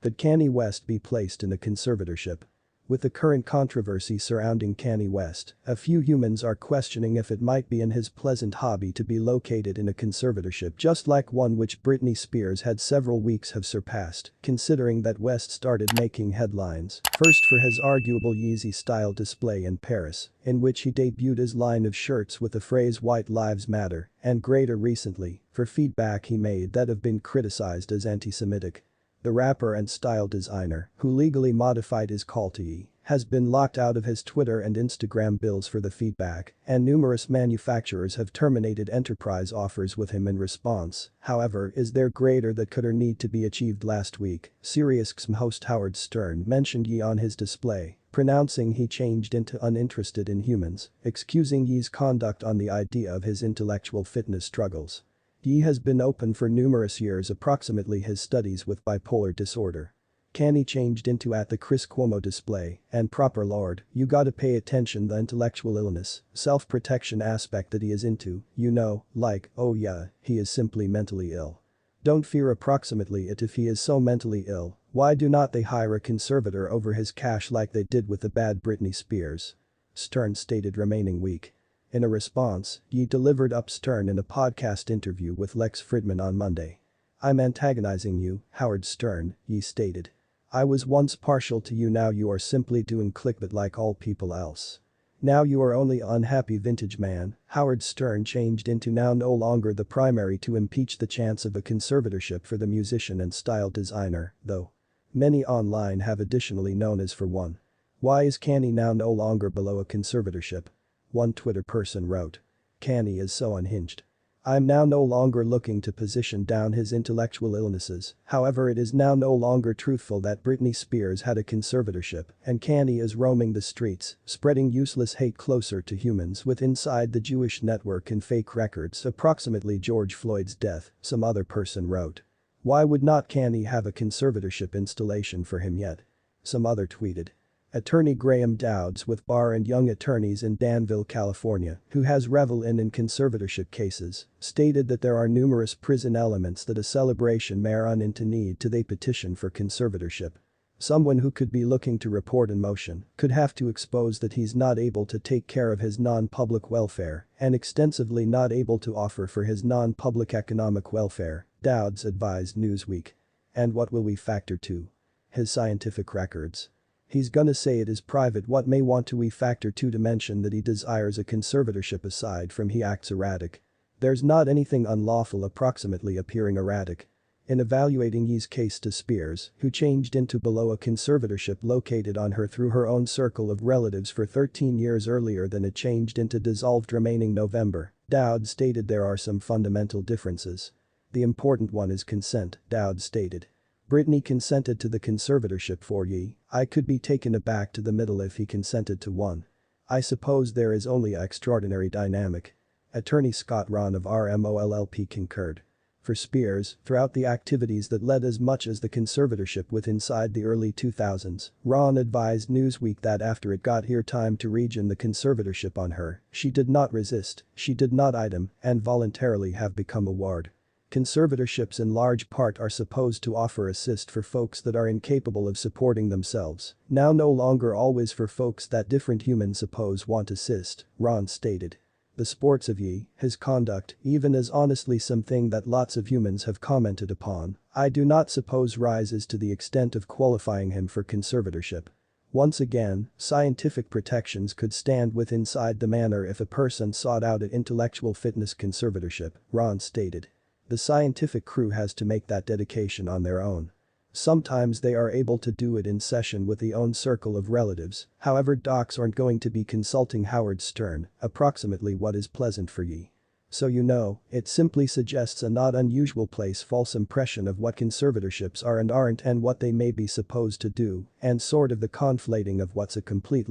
Could Kanye West be placed in a conservatorship? With the current controversy surrounding Kanye West, a few humans are questioning if it might be in his pleasant hobby to be located in a conservatorship just like one which Britney Spears had several weeks have surpassed, considering that West started making headlines, first for his arguable Yeezy-style display in Paris, in which he debuted his line of shirts with the phrase "White Lives Matter," and greater recently, for feedback he made that have been criticized as anti-Semitic. The rapper and style designer, who legally modified his call to Ye, has been locked out of his Twitter and Instagram bills for the feedback, and numerous manufacturers have terminated enterprise offers with him in response. However, is there greater that could or need to be achieved? Last week, SiriusXM host Howard Stern mentioned Ye on his display, pronouncing he changed into uninterested in humans, excusing Ye's conduct on the idea of his intellectual fitness struggles. Ye has been open for numerous years, approximately his studies with bipolar disorder. Kanye changed into at the Chris Cuomo display, and proper lord, you gotta pay attention the intellectual illness, self-protection aspect that he is into, you know, like, oh yeah, he is simply mentally ill. Don't fear approximately it if he is so mentally ill, why do not they hire a conservator over his cash like they did with the bad Britney Spears? Stern stated remaining weak. In a response, Ye delivered up Stern in a podcast interview with Lex Fridman on Monday. I'm antagonizing you, Howard Stern, Ye stated. I was once partial to you, now you are simply doing clickbait like all people else. Now you are only unhappy vintage man, Howard Stern changed into now no longer the primary to impeach the chance of a conservatorship for the musician and style designer, though. Many online have additionally known as for one. Why is Kanye now no longer below a conservatorship? One Twitter person wrote. Kanye is so unhinged. I'm now no longer looking to position down his intellectual illnesses, however it is now no longer truthful that Britney Spears had a conservatorship and Kanye is roaming the streets, spreading useless hate closer to humans with inside the Jewish network and fake records approximately George Floyd's death, some other person wrote. Why would not Kanye have a conservatorship installation for him yet? Some other tweeted. Attorney Graham Dowds with Barr and Young Attorneys in Danville, California, who has reveled in conservatorship cases, stated that there are numerous prison elements that a celebration may run into need to they petition for conservatorship. Someone who could be looking to report in motion could have to expose that he's not able to take care of his non-public welfare and extensively not able to offer for his non-public economic welfare, Dowds advised Newsweek. And what will we factor to? His scientific records. He's gonna say it is private. What may want to we factor to mention that he desires a conservatorship aside from he acts erratic. There's not anything unlawful approximately appearing erratic. In evaluating Ye's case to Spears, who changed into below a conservatorship located on her through her own circle of relatives for 13 years earlier than it changed into dissolved remaining November, Dowd stated there are some fundamental differences. The important one is consent, Dowd stated. Britney consented to the conservatorship for Ye, I could be taken aback to the middle if he consented to one. I suppose there is only a extraordinary dynamic. Attorney Scott Ron of RMOLLP concurred. For Spears, throughout the activities that led as much as the conservatorship with inside the early 2000s, Ron advised Newsweek that after it got here time to region the conservatorship on her, she did not resist, she did not item, and voluntarily have become a ward. Conservatorships in large part are supposed to offer assist for folks that are incapable of supporting themselves, now no longer always for folks that different humans suppose want assist, Ron stated. The sports of Ye, his conduct, even as honestly something that lots of humans have commented upon, I do not suppose rises to the extent of qualifying him for conservatorship. Once again, scientific protections could stand with inside the manner if a person sought out an intellectual fitness conservatorship, Ron stated. The scientific crew has to make that dedication on their own. Sometimes they are able to do it in session with the own circle of relatives, however docs aren't going to be consulting Howard Stern, approximately what is pleasant for Ye. So you know, it simply suggests a not unusual place false impression of what conservatorships are and aren't and what they may be supposed to do, and sort of the conflating of what's a completely